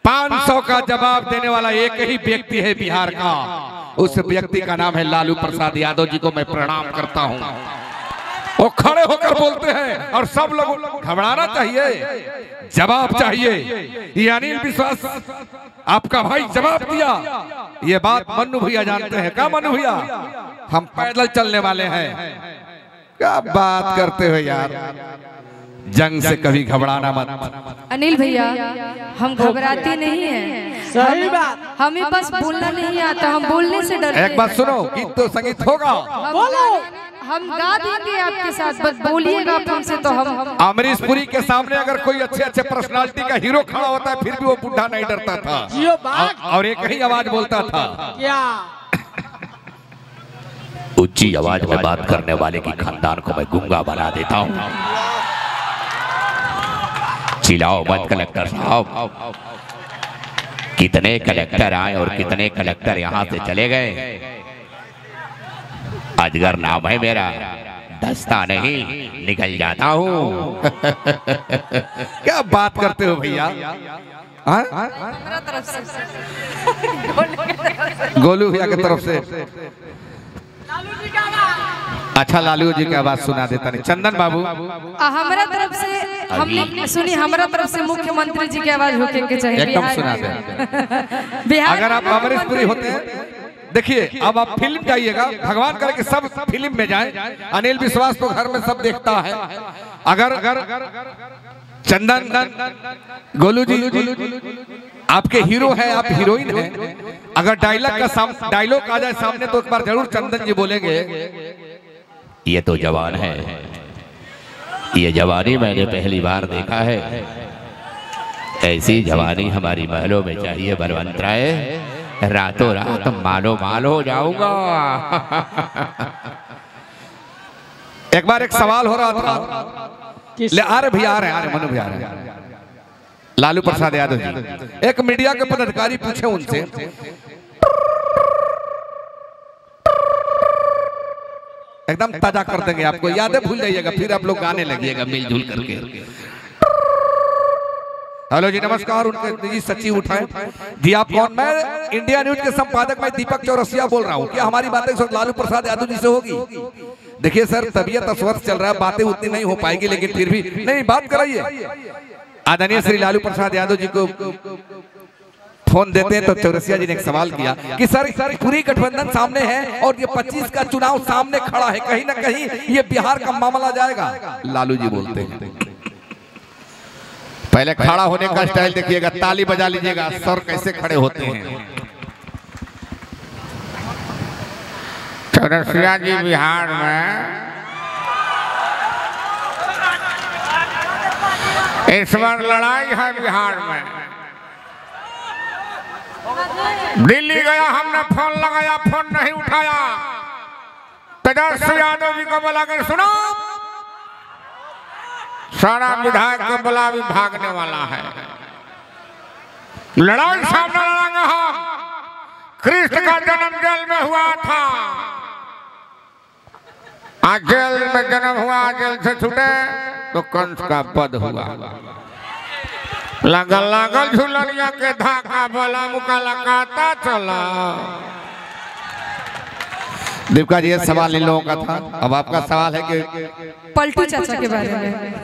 500 का जवाब देने वाला एक ही व्यक्ति है बिहार का। उस व्यक्ति का नाम है लालू प्रसाद यादव जी को मैं प्रणाम करता हूं। वो खड़े होकर बोलते हैं और सब लोग घबराना चाहिए, जवाब चाहिए। ये अनिल विश्वास आपका भाई जवाब दिया, ये बात मन्नू भैया जानते हैं। क्या मन्नू भैया, हम पैदल चलने वाले हैं। क्या बात करते हो यार, जंग से कभी घबराना मत। अनिल भैया हम घबराते नहीं हैं, सही बात। हमें बस बोलना नहीं आता, हम बोलने से डरते हैं। एक बात सुनो, गीत तो संगीत होगा, बोलो। हम गा देंगे आपके साथ, बस बोलिएगा आप हमसे तो हम। अमरीश पुरी के सामने अगर कोई अच्छे पर्सनालिटी का हीरो खड़ा होता है फिर भी वो बुढ़ा नहीं डरता था और एक ही आवाज बोलता था, क्या ऊंची आवाज में बात करने वाले की खानदान को मैं गूंगा बना देता हूँ। चिल्लाओ मत कलेक्टर साहब। कितने कलेक्टर आए और कितने कलेक्टर यहाँ से चले गए। अजगर नाम है मेरा, डसता नहीं, निकल जाता हूँ। क्या बात करते हो भैया। गोलू भैया की तरफ से अच्छा लालू जी की आवाज सुना देता नहीं। चंदन बाबू हमारा तरफ से हमने सुनी, हमारा तरफ से मुख्यमंत्री जी की आवाज होके के चाहिए एकदम सुना दे। बिहार अगर आप अमरीश पुरी होते हैं, देखिए अब आप फिल्म जाइएगा, भगवान करे कि सब फिल्म में जाए। अनिल विश्वास तो घर में सब देखता है। अगर चंदन गोलू जी आपके हीरो हैं, आप हीरोइन हैं, अगर डायलॉग आ जाए सामने तो एक बार जरूर चंदन जी बोलेंगे, ये तो जवान है, ये जवानी मैंने पहली बार देखा है। ऐसी जवानी हमारी महलों में चाहिए बलवंत राय, रातों रात मालो माल हो जाऊंगा। एक बार एक सवाल हो रहा था, आ रहे भैया, आ रहे मनु भैया, आ रहे लालू प्रसाद यादव जी। एक मीडिया के पदाधिकारी पूछे उनसे, एकदम ताजा कर देंगे आपको, यादें भूल जाइएगा फिर आप लोग गाने लगिएगा मिलजुल करके। हेलो जी नमस्कार। उनके निजी सचिव उठाए जी, आप कौन? मैं इंडिया न्यूज के संपादक मैं दीपक चौरसिया बोल रहा हूँ। क्या हमारी बातें सर लालू प्रसाद यादव जी से होगी? देखिए सर, तबीयत अस्वस्थ चल रहा है, बातें उतनी नहीं हो पाएगी, लेकिन फिर भी नहीं बात कराइए। आदरणीय श्री लालू प्रसाद यादव जी को फोन देते हैं तो चौरसिया जी ने एक सवाल किया कि सर पूरी गठबंधन सामने है और ये 25 का चुनाव सामने खड़ा है, कहीं ना कहीं ये बिहार का मामला जाएगा। लालू जी बोलते हैं, पहले खड़ा होने का स्टाइल देखिएगा, ताली बजा लीजिएगा, सर कैसे खड़े होते हैं। चौरसिया जी बिहार में इस बार लड़ाई है। बिहार में दिल्ली गया, हमने फोन लगाया, फोन नहीं उठाया। तेजस्वी यादव जी को बोला कर सुनो, सारा विधायक को बोला भी भागने वाला है। लड़ाई सामने लड़ेंगे हम। कृष्ण का जन्म जेल में हुआ था, आज जेल में जन्म हुआ, जेल से छूटे तो कंस का पद हुआ। लगल लगल झुलनिया के धाका, बोला मुका लगाता चला। दीपिका जी ये सवाल इन लोगों का था, अब आपका सवाल है कि पलटू चाचा के बारे में।